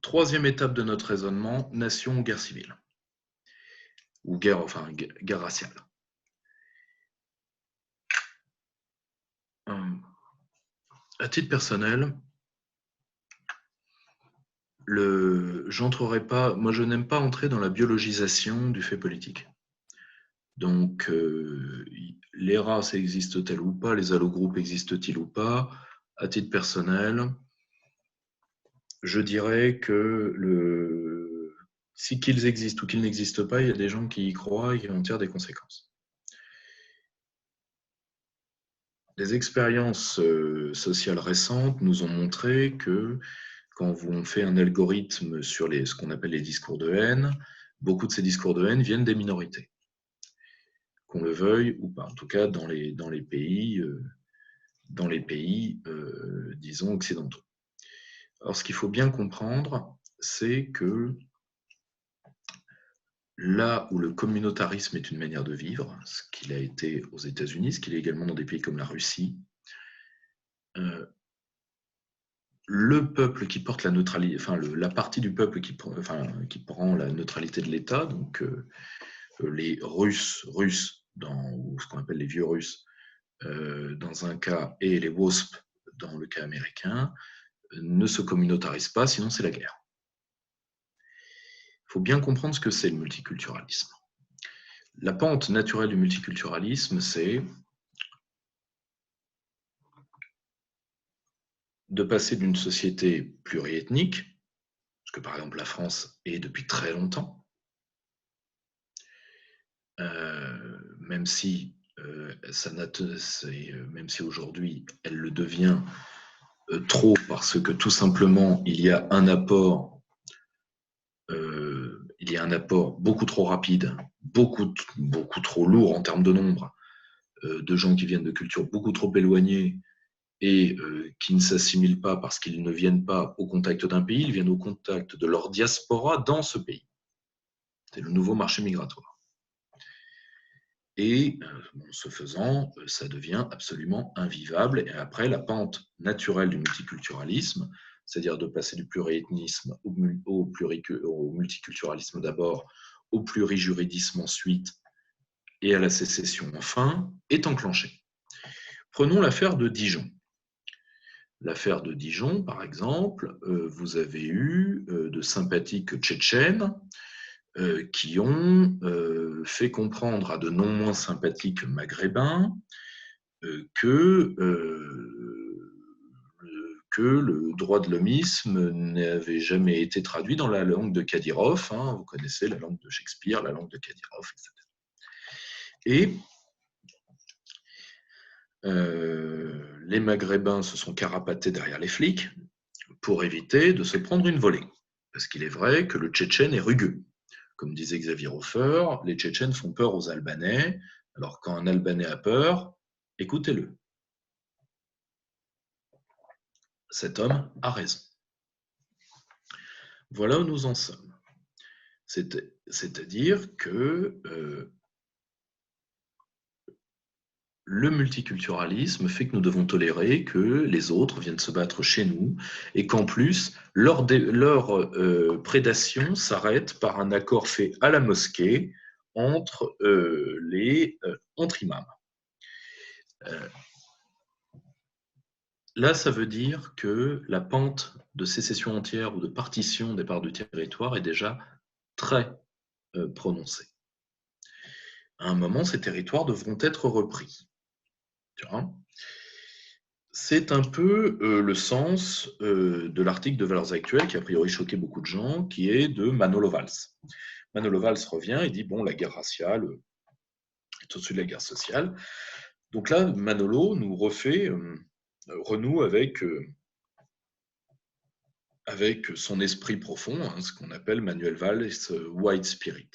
Troisième étape de notre raisonnement, nation ou guerre civile, ou guerre, enfin, guerre raciale. À titre personnel, j'entrerai pas, moi je n'aime pas entrer dans la biologisation du fait politique. Donc, les races existent-elles ou pas, les allogroupes existent-ils ou pas? À titre personnel, je dirais que si qu'ils existent ou qu'ils n'existent pas, il y a des gens qui y croient et qui en tirent des conséquences. Les expériences sociales récentes nous ont montré que quand on fait un algorithme sur ce qu'on appelle les discours de haine, beaucoup de ces discours de haine viennent des minorités, qu'on le veuille ou pas. En tout cas, dans les pays, disons, occidentaux. Alors, ce qu'il faut bien comprendre, c'est que là où le communautarisme est une manière de vivre, ce qu'il a été aux États-Unis, ce qu'il est également dans des pays comme la Russie, le peuple qui porte la neutralité, enfin la partie du peuple qui prend la neutralité de l'État, donc les Russes ou ce qu'on appelle les vieux Russes dans un cas et les WASP dans le cas américain, ne se communautarisent pas, sinon c'est la guerre. Il faut bien comprendre ce que c'est le multiculturalisme. La pente naturelle du multiculturalisme, c'est de passer d'une société pluriethnique, ce que par exemple la France est depuis très longtemps, même si aujourd'hui elle le devient trop parce que tout simplement il y a un apport beaucoup trop rapide, beaucoup trop lourd en termes de nombre, de gens qui viennent de cultures beaucoup trop éloignées et qui ne s'assimilent pas parce qu'ils ne viennent pas au contact d'un pays, ils viennent au contact de leur diaspora dans ce pays. C'est le nouveau marché migratoire. Et ce faisant, ça devient absolument invivable. Et après, la pente naturelle du multiculturalisme, c'est-à-dire de passer du pluriethnisme au multiculturalisme d'abord, au plurijuridisme ensuite, et à la sécession enfin, est enclenchée. Prenons l'affaire de Dijon. L'affaire de Dijon, par exemple, vous avez eu de sympathiques tchétchènes qui ont fait comprendre à de non moins sympathiques maghrébins que le droit de l'homisme n'avait jamais été traduit dans la langue de Kadyrov. Hein, vous connaissez la langue de Shakespeare, la langue de Kadyrov, etc. Et les Maghrébins se sont carapatés derrière les flics pour éviter de se prendre une volée. Parce qu'il est vrai que le Tchétchène est rugueux. Comme disait Xavier Hofer, les Tchétchènes font peur aux Albanais. Alors quand un Albanais a peur, écoutez-le. Cet homme a raison. Voilà où nous en sommes. C'est-à-dire que le multiculturalisme fait que nous devons tolérer que les autres viennent se battre chez nous et qu'en plus, leur prédation s'arrête par un accord fait à la mosquée entre imams. Là, ça veut dire que la pente de sécession entière ou de partition des parts du territoire est déjà très prononcée. À un moment, ces territoires devront être repris. C'est un peu le sens de l'article de Valeurs Actuelles qui a priori choqué beaucoup de gens, qui est de Manolo Valls. Manolo Valls revient et dit bon, la guerre raciale est au-dessus de la guerre sociale. Donc là, Manolo nous renoue avec son esprit profond, hein, ce qu'on appelle Manuel Valls White Spirit.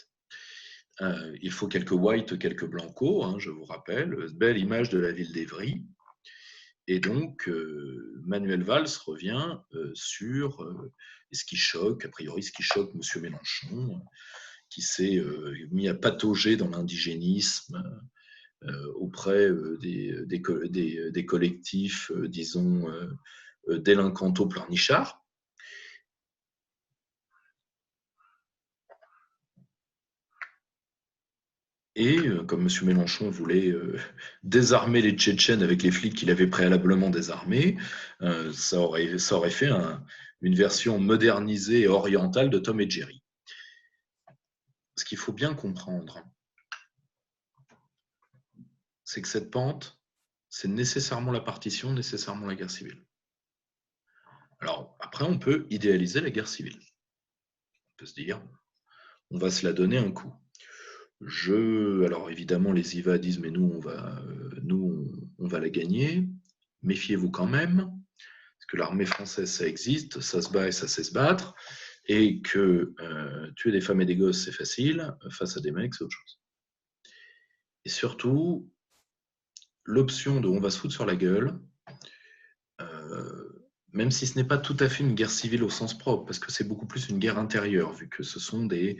Il faut quelques whites, quelques blancos, hein, je vous rappelle, belle image de la ville d'Évry. Et donc, Manuel Valls revient sur ce qui choque, a priori ce qui choque M. Mélenchon, qui s'est mis à patauger dans l'indigénisme auprès des collectifs, disons, délinquanto-pleurnichards. Et comme M. Mélenchon voulait désarmer les Tchétchènes avec les flics qu'il avait préalablement désarmés, ça aurait fait une version modernisée et orientale de Tom et Jerry. Ce qu'il faut bien comprendre, c'est que cette pente, c'est nécessairement la partition, nécessairement la guerre civile. Alors, après, on peut idéaliser la guerre civile. On peut se dire, on va se la donner un coup. Alors évidemment, les IVA disent, mais nous, on va la gagner. Méfiez-vous quand même, parce que l'armée française, ça existe, ça se bat et ça sait se battre, et que tuer des femmes et des gosses, c'est facile, face à des mecs, c'est autre chose. Et surtout, l'option de on va se foutre sur la gueule, même si ce n'est pas tout à fait une guerre civile au sens propre, parce que c'est beaucoup plus une guerre intérieure, vu que ce sont des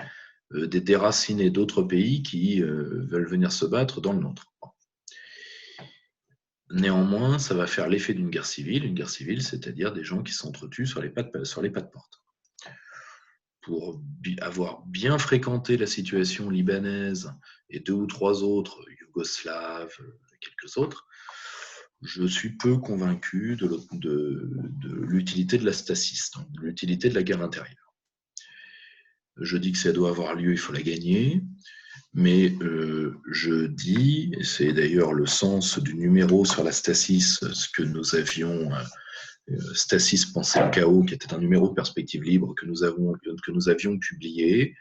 déracinés d'autres pays qui veulent venir se battre dans le nôtre. Néanmoins, ça va faire l'effet d'une guerre civile. Une guerre civile, c'est-à-dire des gens qui s'entretuent sur les pas de porte. Pour avoir bien fréquenté la situation libanaise et 2 ou 3 autres, yougoslaves, quelques autres, je suis peu convaincu de l'utilité de la stasis, donc de l'utilité de la guerre intérieure. Je dis que ça doit avoir lieu, il faut la gagner, mais je dis, et c'est d'ailleurs le sens du numéro sur la stasis, ce que nous avions, Stasis pensait le chaos, qui était un numéro de Perspective Libre que nous avions publié.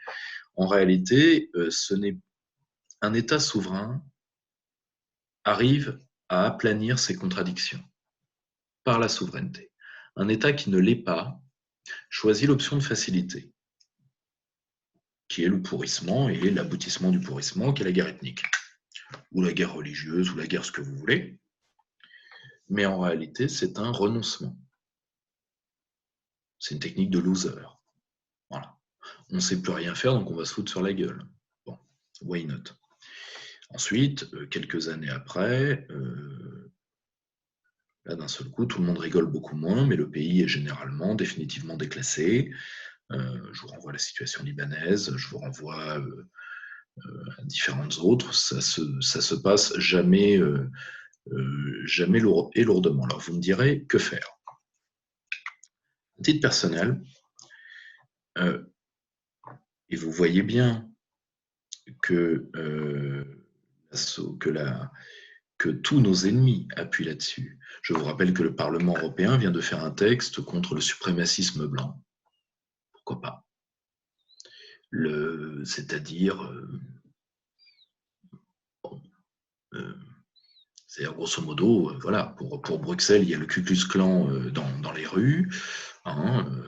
En réalité, un État souverain arrive à aplanir ses contradictions par la souveraineté. Un État qui ne l'est pas choisit l'option de facilité, qui est le pourrissement et l'aboutissement du pourrissement, qui est la guerre ethnique, ou la guerre religieuse, ou la guerre ce que vous voulez. Mais en réalité, c'est un renoncement. C'est une technique de loser. Voilà. On ne sait plus rien faire, donc on va se foutre sur la gueule. Bon, why not? Ensuite, quelques années après, là d'un seul coup, tout le monde rigole beaucoup moins, mais le pays est généralement définitivement déclassé. Je vous renvoie à la situation libanaise, je vous renvoie à différentes autres. Ça se passe jamais et lourdement. Alors vous me direz, que faire? À titre personnel, et vous voyez bien que tous nos ennemis appuient là-dessus. Je vous rappelle que le Parlement européen vient de faire un texte contre le suprémacisme blanc. Pourquoi pas? C'est-à-dire, grosso modo, voilà, pour Bruxelles, il y a le Ku Klux Klan dans les rues. Hein,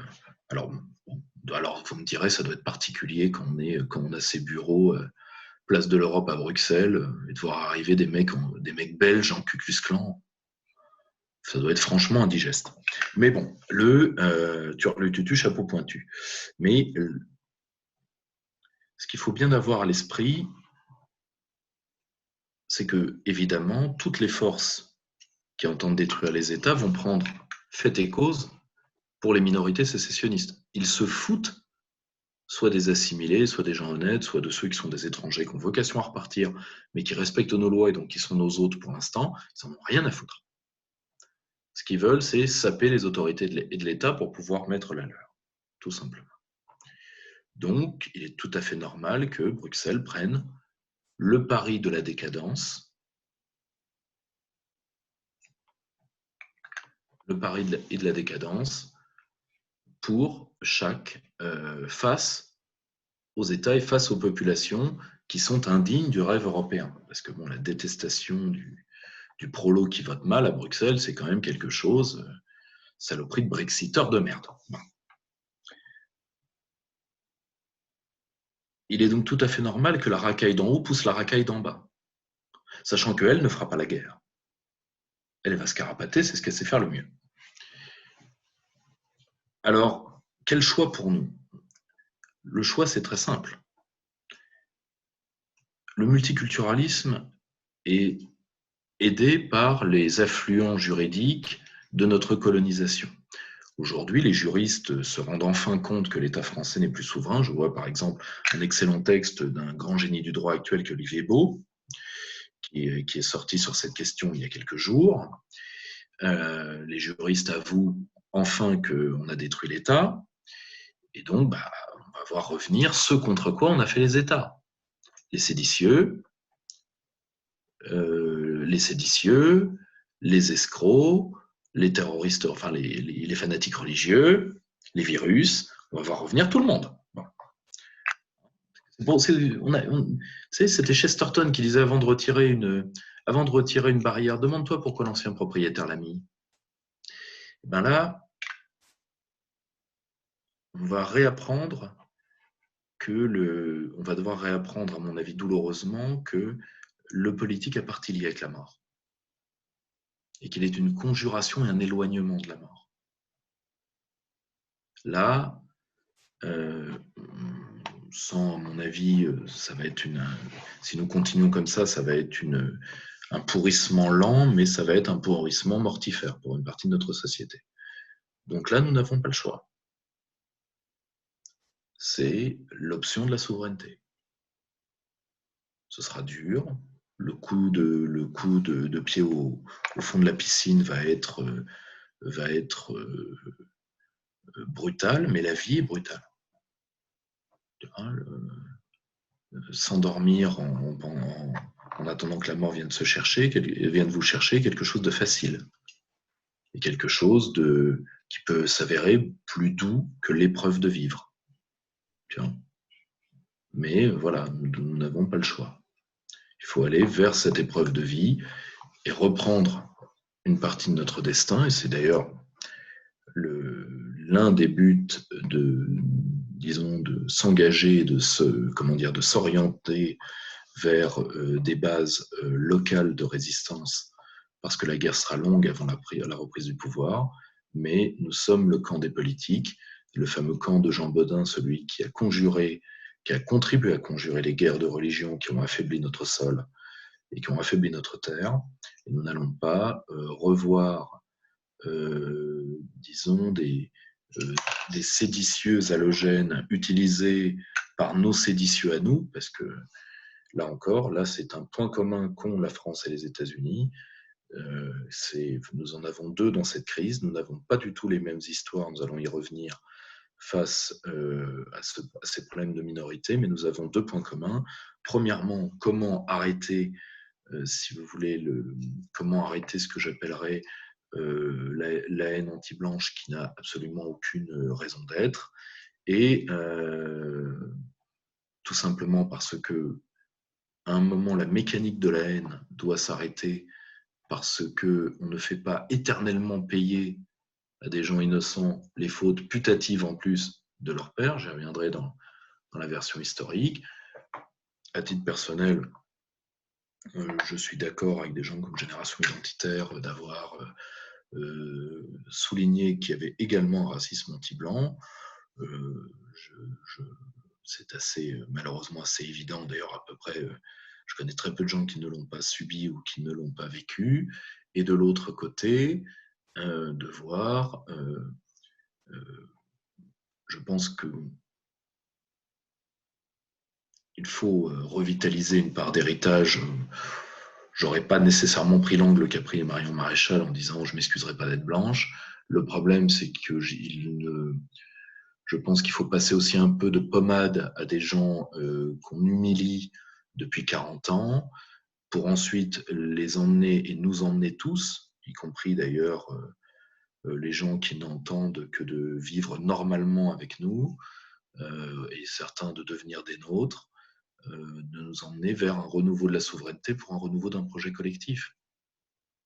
alors, vous me direz, ça doit être particulier quand on a ces bureaux place de l'Europe à Bruxelles et de voir arriver des mecs belges en Ku Klux Klan. Ça doit être franchement indigeste. Mais bon, le tutu, chapeau pointu. Mais ce qu'il faut bien avoir à l'esprit, c'est que, évidemment, toutes les forces qui entendent détruire les États vont prendre fait et cause pour les minorités sécessionnistes. Ils se foutent soit des assimilés, soit des gens honnêtes, soit de ceux qui sont des étrangers qui ont vocation à repartir, mais qui respectent nos lois et donc qui sont nos hôtes pour l'instant. Ils n'en ont rien à foutre. Ce qu'ils veulent, c'est saper les autorités de l'État pour pouvoir mettre la leur, tout simplement. Donc, il est tout à fait normal que Bruxelles prenne le pari de la décadence, pour face aux États et face aux populations qui sont indignes du rêve européen. Parce que la détestation du prolo qui vote mal à Bruxelles, c'est quand même quelque chose, saloperie de Brexiteur de merde. Il est donc tout à fait normal que la racaille d'en haut pousse la racaille d'en bas, sachant qu'elle ne fera pas la guerre. Elle va se carapater, c'est ce qu'elle sait faire le mieux. Alors, quel choix pour nous? Le choix, c'est très simple. Le multiculturalisme est aidé par les affluents juridiques de notre colonisation. Aujourd'hui, les juristes se rendent enfin compte que l'État français n'est plus souverain. Je vois par exemple un excellent texte d'un grand génie du droit actuel qu'Olivier Beau, qui est sorti sur cette question il y a quelques jours. Les juristes avouent enfin qu'on a détruit l'État, et donc on va voir revenir ce contre quoi on a fait les États. Les séditieux, les escrocs, les terroristes, enfin les fanatiques religieux, les virus, on va voir revenir tout le monde. Bon, c'était Chesterton qui disait avant de retirer une barrière, demande-toi pourquoi l'ancien propriétaire l'a mis. Et ben là, on va réapprendre on va devoir réapprendre, à mon avis douloureusement, que le politique a partie liée avec la mort. Et qu'il est une conjuration et un éloignement de la mort. Là, sans, à mon avis, ça va être si nous continuons comme ça va être un pourrissement lent, mais ça va être un pourrissement mortifère pour une partie de notre société. Donc là, nous n'avons pas le choix. C'est l'option de la souveraineté. Ce sera dur. Le coup de pied au fond de la piscine va être brutal, mais la vie est brutale. S'endormir en attendant que la mort vienne vous chercher, quelque chose de facile. Et quelque chose qui peut s'avérer plus doux que l'épreuve de vivre. Mais voilà, nous n'avons pas le choix. Il faut aller vers cette épreuve de vie et reprendre une partie de notre destin. Et c'est d'ailleurs l'un des buts de s'engager, de s'orienter vers des bases locales de résistance, parce que la guerre sera longue avant la reprise du pouvoir, mais nous sommes le camp des politiques, le fameux camp de Jean Bodin, celui qui a contribué à conjurer les guerres de religion qui ont affaibli notre sol et qui ont affaibli notre terre. Et nous n'allons pas revoir, disons, des séditieux halogènes utilisés par nos séditieux à nous, parce que là encore, c'est un point commun qu'ont la France et les États-Unis. Nous en avons deux dans cette crise. Nous n'avons pas du tout les mêmes histoires. Nous allons y revenir face à ces problèmes de minorité, mais nous avons deux points communs. Premièrement, comment arrêter, si vous voulez, comment arrêter ce que j'appellerais la haine anti-blanche qui n'a absolument aucune raison d'être, et tout simplement parce que à un moment, la mécanique de la haine doit s'arrêter parce qu'on ne fait pas éternellement payer à des gens innocents les fautes putatives en plus de leur père. J'y reviendrai dans la version historique. À titre personnel, je suis d'accord avec des gens comme Génération Identitaire d'avoir souligné qu'il y avait également un racisme anti-blanc. C'est malheureusement assez évident, d'ailleurs à peu près, je connais très peu de gens qui ne l'ont pas subi ou qui ne l'ont pas vécu, et de l'autre côté, de voir, je pense qu'il faut revitaliser une part d'héritage. J'aurais pas nécessairement pris l'angle qu'a pris Marion Maréchal en disant je m'excuserai pas d'être blanche. Le problème, c'est que je pense qu'il faut passer aussi un peu de pommade à des gens qu'on humilie depuis 40 ans, pour ensuite les emmener et nous emmener tous, y compris d'ailleurs les gens qui n'entendent que de vivre normalement avec nous, et certains de devenir des nôtres, de nous emmener vers un renouveau de la souveraineté pour un renouveau d'un projet collectif.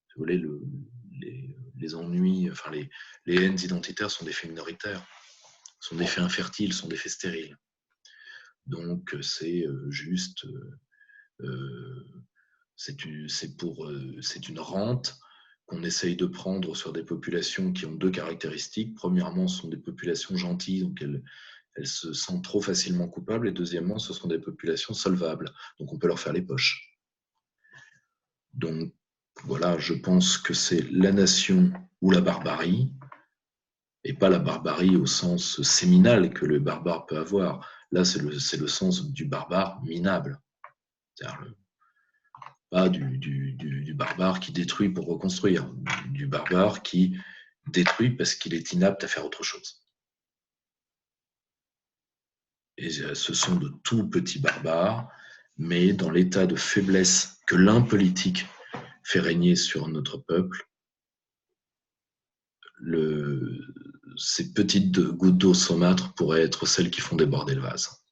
Si vous voulez, les ennuis, enfin les haines identitaires sont des faits minoritaires, sont des faits infertiles, sont des faits stériles. Donc c'est juste, c'est une rente qu'on essaye de prendre sur des populations qui ont deux caractéristiques. Premièrement, ce sont des populations gentilles, donc elles se sentent trop facilement coupables, et deuxièmement, ce sont des populations solvables, donc on peut leur faire les poches. Donc voilà, je pense que c'est la nation ou la barbarie. et pas la barbarie au sens séminal que le barbare peut avoir. Là, c'est le sens du barbare minable. C'est-à-dire pas du barbare qui détruit pour reconstruire, du barbare qui détruit parce qu'il est inapte à faire autre chose. Et ce sont de tout petits barbares, mais dans l'état de faiblesse que l'impolitique fait régner sur notre peuple, ces petites gouttes d'eau saumâtre pourraient être celles qui font déborder le vase.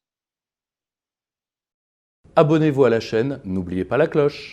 Abonnez-vous à la chaîne, n'oubliez pas la cloche.